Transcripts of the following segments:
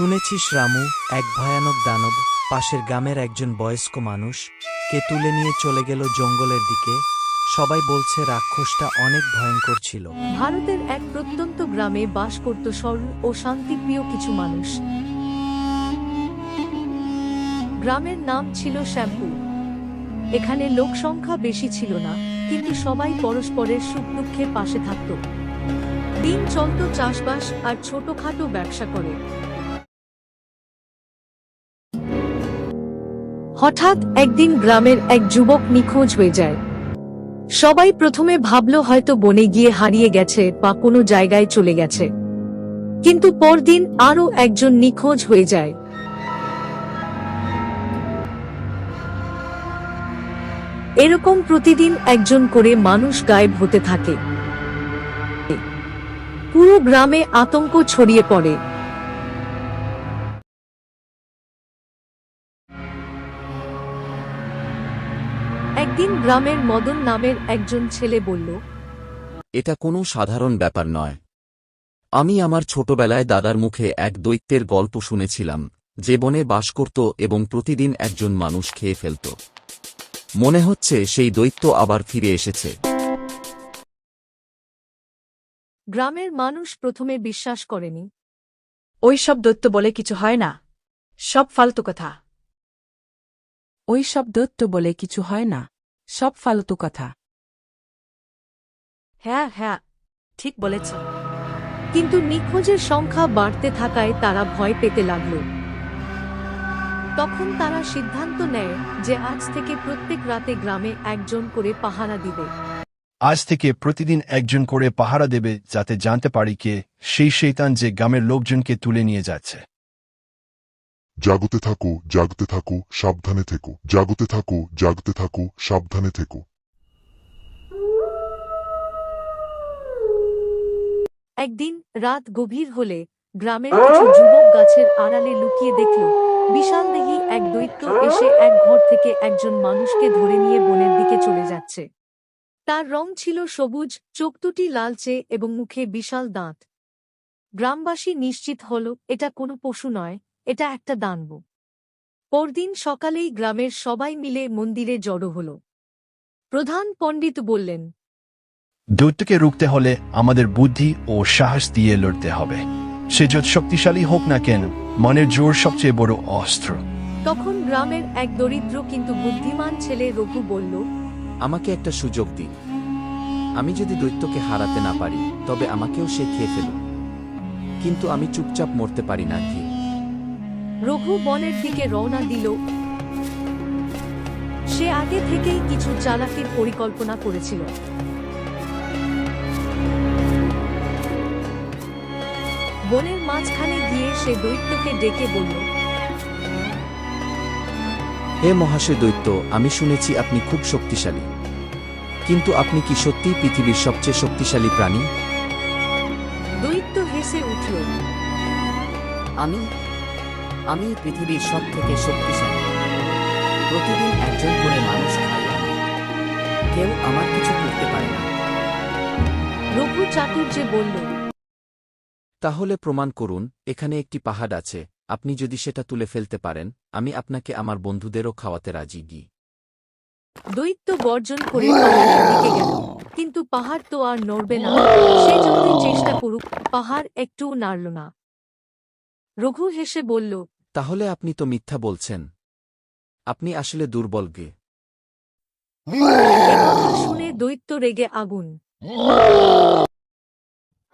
শুনেছিস রামু, এক ভয়ানক দানব পাশের গ্রামের একজন বয়স্ক মানুষ কে তুলে নিয়ে চলে গেল জঙ্গলের দিকে। সবাই বলছে রাক্ষসটা অনেক ভয়ঙ্কর ছিল। ভারতের এক প্রত্যন্ত গ্রামে বাস করত সরল ও শান্তিপ্রিয় কিছু মানুষ। গ্রামের নাম ছিল শ্যামপুর। এখানে লোকসংখ্যা বেশি ছিল না, কিন্তু সবাই পরস্পরের সুখ দুঃখে পাশে থাকত। দিন চলত চাষবাস আর ছোটখাটো ব্যবসা করে। হঠাৎ একদিন গ্রামের এক যুবক নিখোঁজ হয়ে যায়। সবাই প্রথমে ভাবল হয়তো বনে গিয়ে হারিয়ে গেছে বা কোনো জায়গায় চলে গেছে, কিন্তু পরদিন আরও একজন নিখোঁজ হয়ে যায়। এরকম প্রতিদিন একজন করে মানুষ গায়েব হতে থাকে। পুরো গ্রামে আতঙ্ক ছড়িয়ে পড়ে। একদিন গ্রামের মদন নামের একজন ছেলে বলল, এটা কোনো সাধারণ ব্যাপার নয়। আমি আমার ছোটবেলায় দাদার মুখে এক দৈত্যের গল্প শুনেছিলাম, যে বনে বাস করত এবং প্রতিদিন একজন মানুষ খেয়ে ফেলত। মনে হচ্ছে সেই দৈত্য আবার ফিরে এসেছে। গ্রামের মানুষ প্রথমে বিশ্বাস করেনি। ওই সব দৈত্য বলে কিছু হয় না, সব ফালতু কথা। ওই সব দৈত্য বলে কিছু হয় না, সব ফালতু কথা। হ্যাঁ হ্যাঁ, ঠিক বলেছ। কিন্তু নিখোঁজের সংখ্যা বাড়তে থাকায় তারা ভয় পেতে লাগল। তখন তারা সিদ্ধান্ত নেয় যে আজ থেকে প্রত্যেক রাতে গ্রামে একজন করে পাহারা দিবে। আজ থেকে প্রতিদিন একজন করে পাহারা দেবে, যাতে জানতে পারি কে সেই শয়তান যে গ্রামের লোকজনকে তুলে নিয়ে যাচ্ছে। জাগতে থাকো, জাগতে থাকো, সাবধানে থেকো। জাগতে থাকো, জাগতে থাকো, সাবধানে থেকো। একদিন রাত গভীর হলে গ্রামের কিছু যুবক গাছের আড়ালে লুকিয়ে দেখল বিশালদেহী এক দৈত্য এসে এক ঘর থেকে একজন মানুষকে ধরে নিয়ে বনের দিকে চলে যাচ্ছে। তার রং ছিল সবুজ, চোখ দুটি লালচে এবং মুখে বিশাল দাঁত। গ্রামবাসী নিশ্চিত হল এটা কোনো পশু নয়, এটা একটা দানব। পরদিন সকালেই গ্রামের সবাই মিলে মন্দিরে জড়ো হল। প্রধান পণ্ডিত বললেন, দৈত্যকে রুখতে হলে আমাদের বুদ্ধি ও সাহস দিয়ে লড়তে হবে। সে যত শক্তিশালী হোক না কেন, মনের জোর সবচেয়ে বড় অস্ত্র। তখন গ্রামের এক দরিদ্র কিন্তু বুদ্ধিমান ছেলে রঘু বলল, আমাকে একটা সুযোগ দিন। আমি যদি দৈত্যকে হারাতে না পারি, তবে আমাকেও সে খেয়ে ফেলুক, কিন্তু আমি চুপচাপ মরতে পারি না কি? রঘু বনের দিকে রওনা দিল। সে আগে থেকেই কিছু চালাকির পরিকল্পনা করেছিল। বনের মাঝখানে গিয়ে সে দৈত্যকে ডেকে বলল, হে মহাশয় দৈত্য, আমি শুনেছি আপনি খুব শক্তিশালী, কিন্তু আপনি কি সত্যিই পৃথিবীর সবচেয়ে শক্তিশালী প্রাণী? দৈত্য হেসে উঠল, আমি পৃথিবীর সব থেকে শক্তিশালী। প্রতিদিন একজন করে মানুষ খাই আমি। কেউ আমার কিছু করতে পারে না। রঘু চাতুর্যে বলল, তাহলে প্রমাণ করুন। এখানে একটি পাহাড় আছে, আপনি যদি সেটা তুলে ফেলতে পারেন, আমি আপনাকে আমার বন্ধুদেরও খাওয়াতে রাজি গি। দৈত্য গর্জন করে পাহাড়ের দিকে গেল, কিন্তু পাহাড় তো আর নড়বে না। সে যতই চেষ্টা করুক, পাহাড় একটুও নাড়ল না। রঘু হেসে বলল, তাহলে আপনি তো মিথ্যা বলছেন, আপনি আসলে দুর্বল গে। একথা শুনে দৈত্য রেগে আগুন।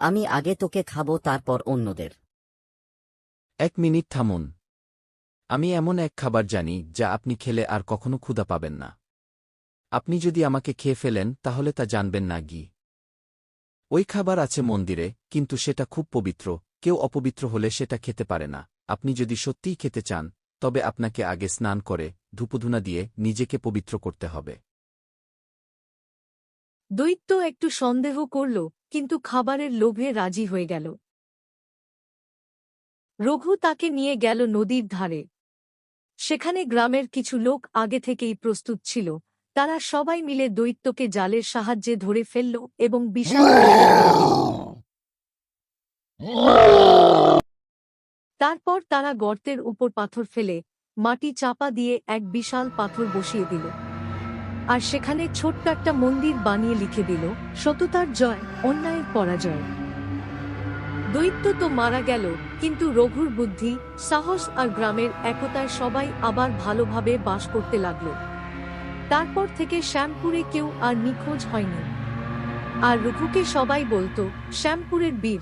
আমি আগে তোকে খাবো, তারপর অন্যদের। 1 মিনিট থামুন। আমি এমন এক খাবার জানি যা আপনি খেলে আর কখনো ক্ষুধা পাবেন না। আপনি যদি আমাকে খেয়ে ফেলেন, তাহলে তা জানবেন না গি। ওই খাবার আছে মন্দিরে, কিন্তু সেটা খুব পবিত্র। কেউ অপবিত্র হলে সেটা খেতে পারে না। আপনি যদি সত্যিই খেতে চান, তবে আপনাকে আগে স্নান করে ধূপধুনা দিয়ে নিজেকে পবিত্র করতে হবে। দৈত্য একটু সন্দেহ করল, কিন্তু খাবারের লোভে রাজি হয়ে গেল। রঘু তাকে নিয়ে গেল নদীর ধারে। সেখানে গ্রামের কিছু লোক আগে থেকেই প্রস্তুত ছিল। তারা সবাই মিলে দৈত্যকে জালের সাহায্যে ধরে ফেলল এবং বিশাল তারপর তারা গর্তের উপর পাথর ফেলে মাটি চাপা দিয়ে এক বিশাল পাথর বসিয়ে দিল আর সেখানে ছোট্ট একটা মন্দির বানিয়ে লিখে দিল, সততার জয়, অন্যায়ের পরাজয়। দৈত্য তো মারা গেল, কিন্তু রঘুর বুদ্ধি, সাহস আর গ্রামের একতায় সবাই আবার ভালোভাবে বাস করতে লাগলো। তারপর থেকে শ্যামপুরে কেউ আর নিখোঁজ হয়নি। আর রঘুকে সবাই বলতো শ্যামপুরের বীর।